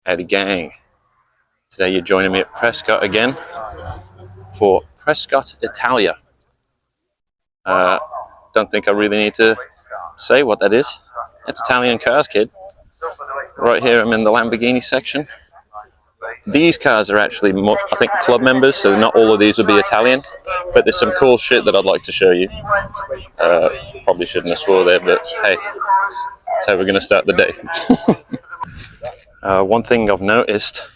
Howdy gang. Today you're joining me at Prescott again for Prescott Italia. Don't think I really need to say what that is. It's Italian cars, kid. Right here I'm in the Lamborghini section. These cars are actually, more, I think, club members, so not all of these will be Italian. But there's some cool shit that I'd like to show you. Probably shouldn't have swore there, but hey, that's how we're going to start the day. One thing I've noticed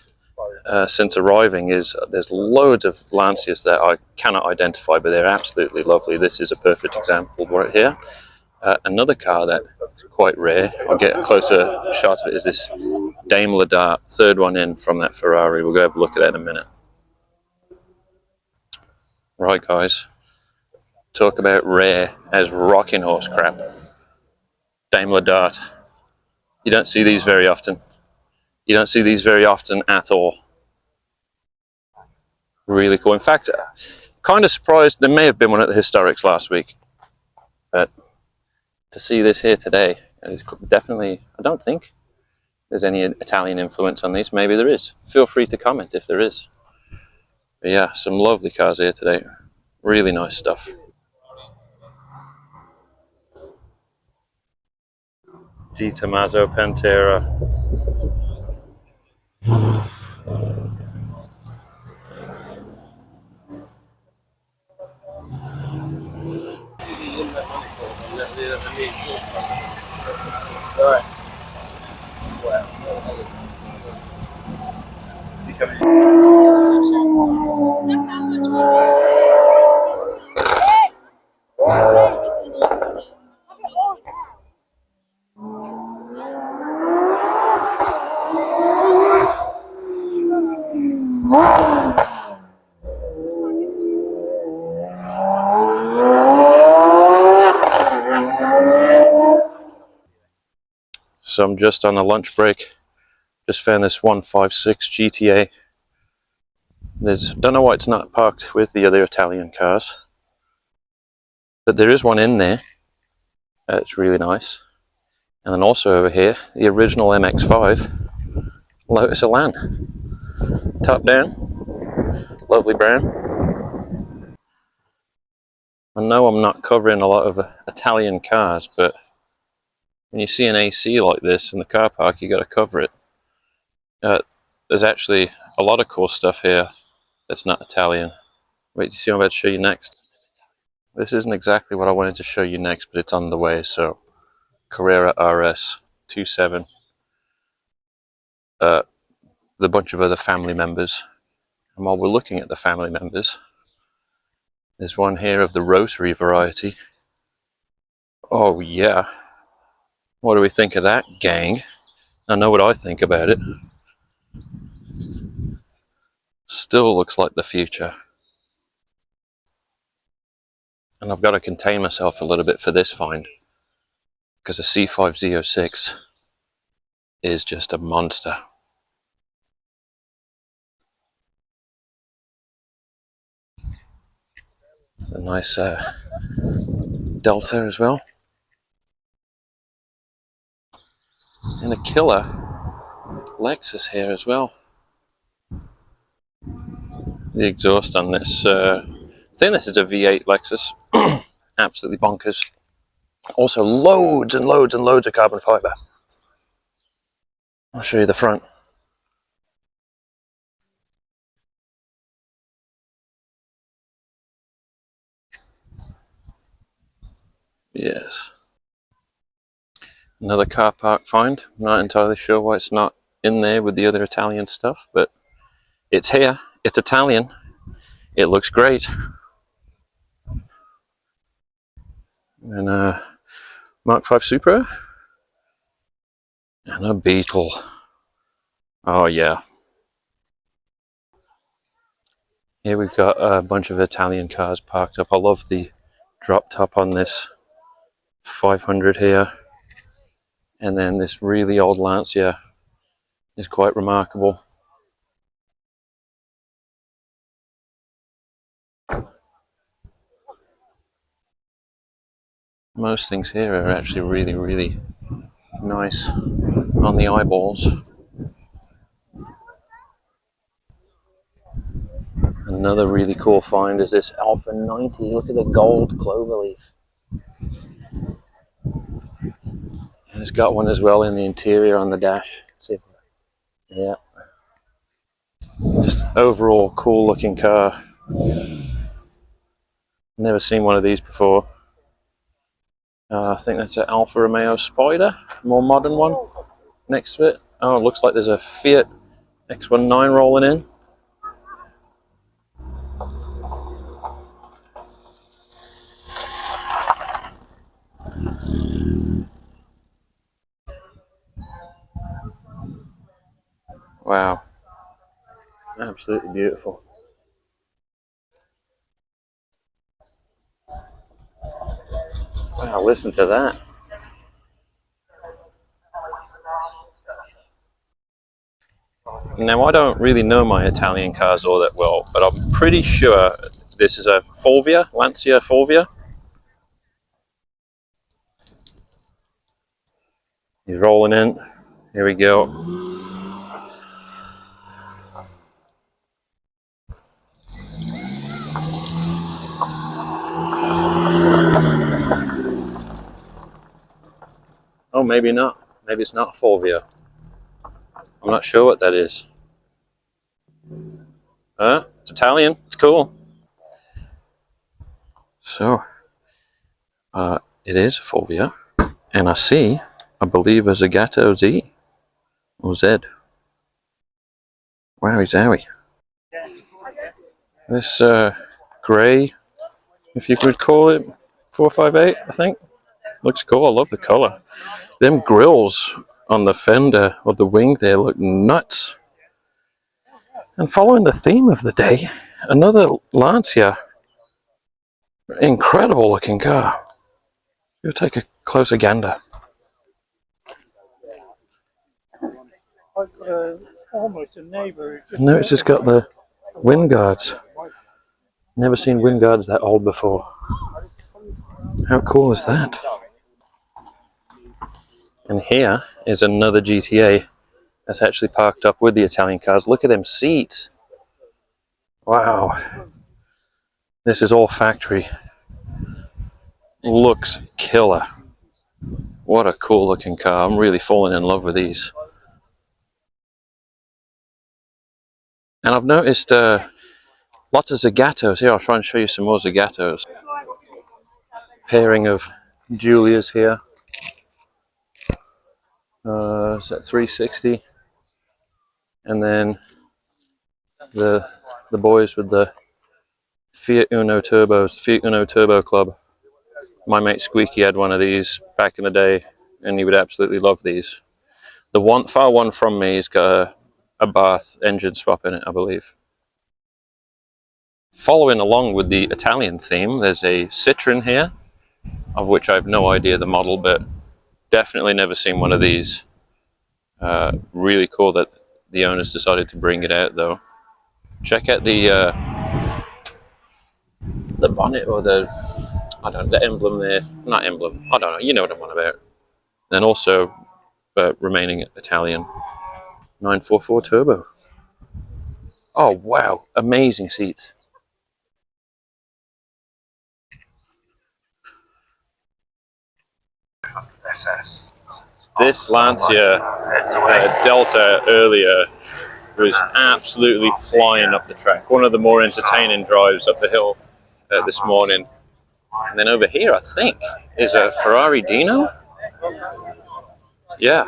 since arriving is there's loads of Lancias that I cannot identify, but they're absolutely lovely. This is a perfect example right here. Another car that is quite rare, I'll get a closer shot of it, is this Daimler Dart, third one in from that Ferrari. We'll go have a look at that in a minute. Right guys, talk about rare as rocking horse crap. Daimler Dart. You don't see these very often. You don't see these very often at all. Really cool. In fact, kind of surprised, there may have been one at the Historics last week, but to see this here today is definitely, I don't think there's any Italian influence on these. Maybe there is. Feel free to comment if there is. But yeah, some lovely cars here today. Really nice stuff. Di Tommaso Pantera. So I'm just on a lunch break. Just found this 156 GTA. Don't know why it's not parked with the other Italian cars, but there is one in there. It's really nice. And then also over here, the original MX-5 Lotus Elan. Top down, lovely brown. I know I'm not covering a lot of Italian cars, but when you see an AC like this in the car park, you got to cover it. There's actually a lot of cool stuff here that's not Italian. Wait, do you see what I'm about to show you next? This isn't exactly what I wanted to show you next, but it's on the way. So, Carrera RS 27. The bunch of other family members. And while we're looking at the family members, there's one here of the rotary variety. Oh yeah. What do we think of that, gang? I know what I think about it. Still looks like the future. And I've got to contain myself a little bit for this find, because a C5Z06 is just a monster. A nice Delta as well. And a killer Lexus here as well. The exhaust on this, I think this is a V8 Lexus. Absolutely bonkers. Also loads and loads and loads of carbon fiber. I'll show you the front. Yes. Another car park find. I'm not entirely sure why it's not in there with the other Italian stuff, but it's here. It's Italian. It looks great. And Mark V Supra. And a Beetle. Oh yeah. Here we've got a bunch of Italian cars parked up. I love the drop top on this 500 here. And then this really old Lancia is quite remarkable. Most things here are actually really, really nice on the eyeballs. Another really cool find is this Alpha 90. Look at the gold clover leaf. And it's got one as well in the interior on the dash. Let's see if, yeah. Just overall cool looking car. Never seen one of these before. I think that's an Alfa Romeo Spider, more modern one next to it. Oh, it looks like there's a Fiat X19 rolling in. Wow, absolutely beautiful. Wow, listen to that. Now, I don't really know my Italian cars all that well, but I'm pretty sure this is a Fulvia, Lancia Fulvia. He's rolling in. Here we go. Oh, maybe not. Maybe it's not Fulvia. I'm not sure what that is. It's Italian. It's cool. So, it is Fulvia, and I believe a Zagato Z or Z. Wowie zowie. This grey, if you could call it, 458, I think. Looks cool. I love the colour. Them grills on the fender or the wing there look nuts. And following the theme of the day, another Lancia. Incredible looking car. You'll take a closer gander. Almost a neighbour. Notice it's got the wind guards. Never seen wind guards that old before. How cool is that? And here is another GTA that's actually parked up with the Italian cars. Look at them seats. Wow. This is all factory. Looks killer. What a cool looking car. I'm really falling in love with these. And I've noticed lots of Zagatos here. I'll try and show you some more Zagatos. Pairing of Giulias here. It's at 360. And then the boys with the Fiat Uno Turbos, Fiat Uno Turbo Club. My mate Squeaky had one of these back in the day, and he would absolutely love these. The far one from me has got a Bath engine swap in it, I believe. Following along with the Italian theme, there's a Citroen here, of which I have no idea the model, but definitely never seen one of these. Really cool that the owners decided to bring it out, though. Check out the bonnet or the emblem there. Not emblem. I don't know. You know what I'm on about. And also, remaining Italian, 944 Turbo. Oh wow! Amazing seats. This Lancia Delta earlier was absolutely flying up the track. One of the more entertaining drives up the hill this morning. And then over here, I think, is a Ferrari Dino. Yeah.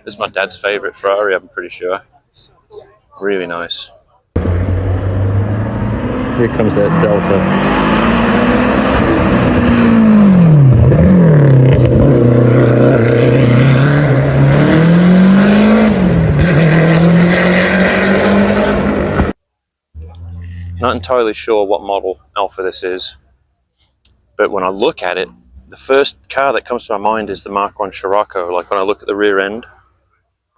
This is my dad's favourite Ferrari, I'm pretty sure. Really nice. Here comes that Delta. Not entirely sure what model Alpha this is, but when I look at it, the first car that comes to my mind is the Mark 1 Scirocco, like when I look at the rear end,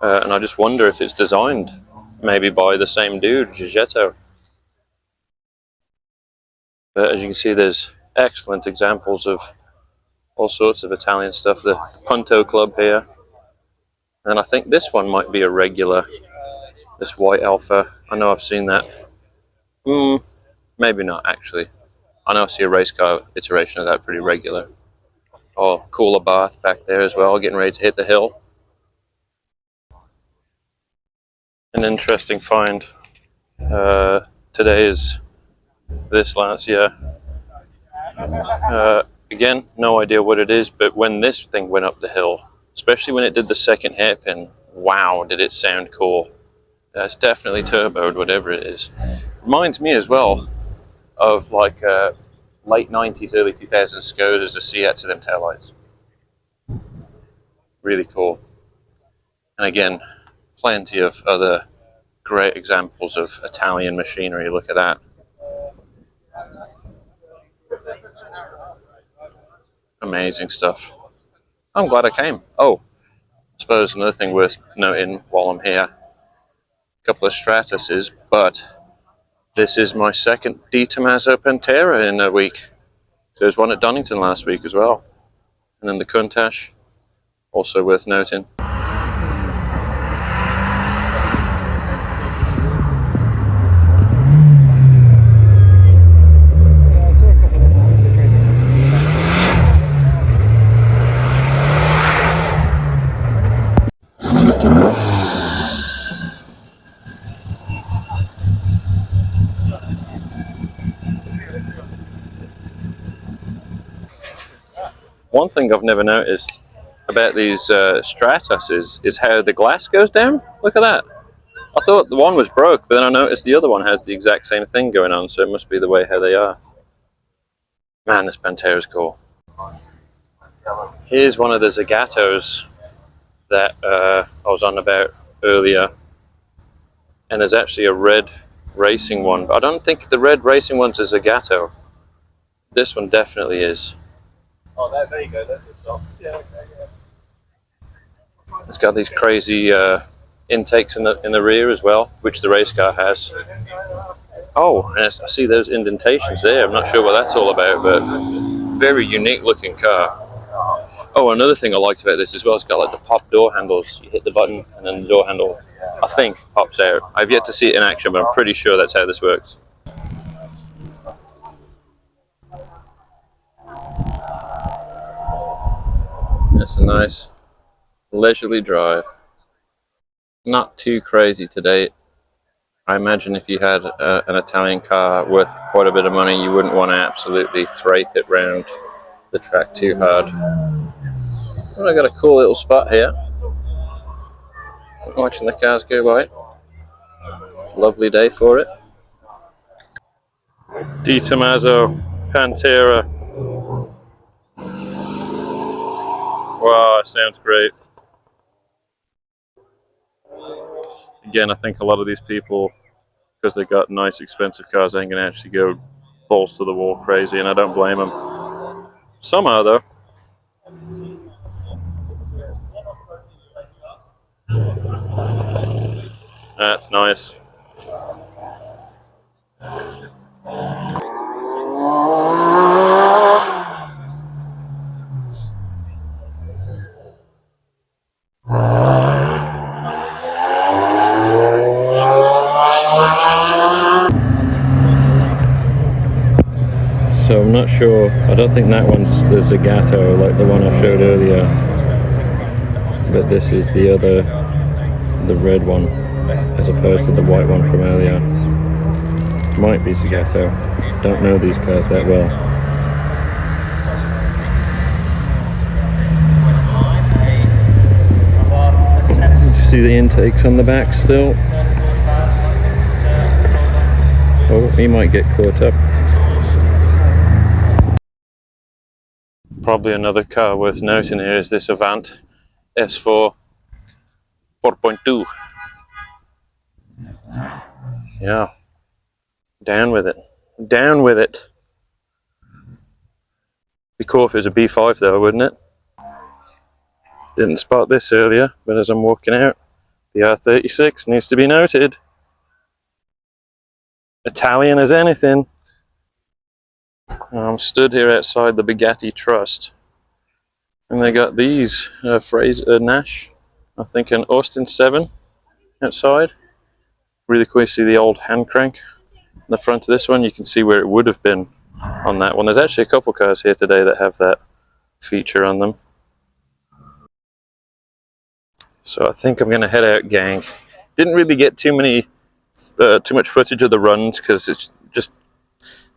and I just wonder if it's designed maybe by the same dude, Giulietto. But as you can see, there's excellent examples of all sorts of Italian stuff. The Punto Club here, and I think this one might be a regular This white Alpha, I know I've seen that. Maybe not actually. I know I see a race car iteration of that pretty regular. Oh, cooler bath back there as well, getting ready to hit the hill. An interesting find. Today is this last year. Again, no idea what it is, but when this thing went up the hill, especially when it did the second hairpin, wow, did it sound cool. It's definitely turboed, whatever it is. Reminds me as well of like late 90s, early 2000s Skodas or Seats with them taillights. Really cool. And again, plenty of other great examples of Italian machinery. Look at that. Amazing stuff. I'm glad I came. Oh, I suppose another thing worth noting while I'm here, a couple of Stratuses, but this is my second Di Tommaso Pantera in a week. So there's one at Donington last week as well. And then the Countach, also worth noting. One thing I've never noticed about these Stratuses is how the glass goes down. Look at that. I thought the one was broke, but then I noticed the other one has the exact same thing going on, so it must be the way how they are. Man, this Pantera is cool. Here's one of the Zagatos that I was on about earlier, and there's actually a red racing one, but I don't think the red racing one's a Zagato. This one definitely is. Oh, there you go. That's the top. Yeah, okay, yeah. It's got these crazy intakes in the rear as well, which the race car has. Oh, and I see those indentations there. I'm not sure what that's all about, but very unique looking car. Oh, another thing I liked about this as well, it's got like the pop door handles. You hit the button and then the door handle, I think, pops out. I've yet to see it in action, but I'm pretty sure that's how this works. That's a nice leisurely drive. Not too crazy today. I imagine if you had an Italian car worth quite a bit of money, you wouldn't want to absolutely thrape it round the track too hard. Well, I got a cool little spot here. Watching the cars go by. Lovely day for it. Di Tommaso Pantera. Wow, sounds great. Again, I think a lot of these people, because they got nice expensive cars, ain't going to actually go balls to the wall crazy, and I don't blame them. Some are, though. That's nice. So I'm not sure, I don't think that one's the Zagato like the one I showed earlier, but this is the other, the red one, as opposed to the white one from earlier. Might be Zagato, don't know these cars that well. You see the intakes on the back still? Oh, he might get caught up. Probably another car worth noting here is this Avant S4 4.2. Yeah, down with it. Down with it. Be cool if it was a B5 though, wouldn't it? Didn't spot this earlier, but as I'm walking out, the R36 needs to be noted. Italian as anything. I'm stood here outside the Bugatti Trust, and they got these Fraser Nash, I think an Austin 7 outside. Really cool. You see the old hand crank in the front of this one. You can see where it would have been on that one. There's actually a couple cars here today that have that feature on them. So I think I'm going to head out, gang. Didn't really get too much footage of the runs because it's just,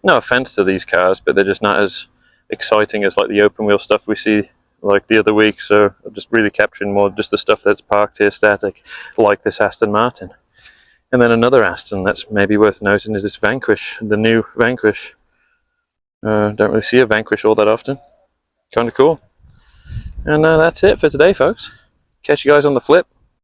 no offense to these cars, but they're just not as exciting as like the open wheel stuff we see like the other week. So I'm just really capturing more just the stuff that's parked here static, like this Aston Martin. And then another Aston that's maybe worth noting is this Vanquish, the new Vanquish. Don't really see a Vanquish all that often. Kind of cool. And that's it for today, folks. Catch you guys on the flip.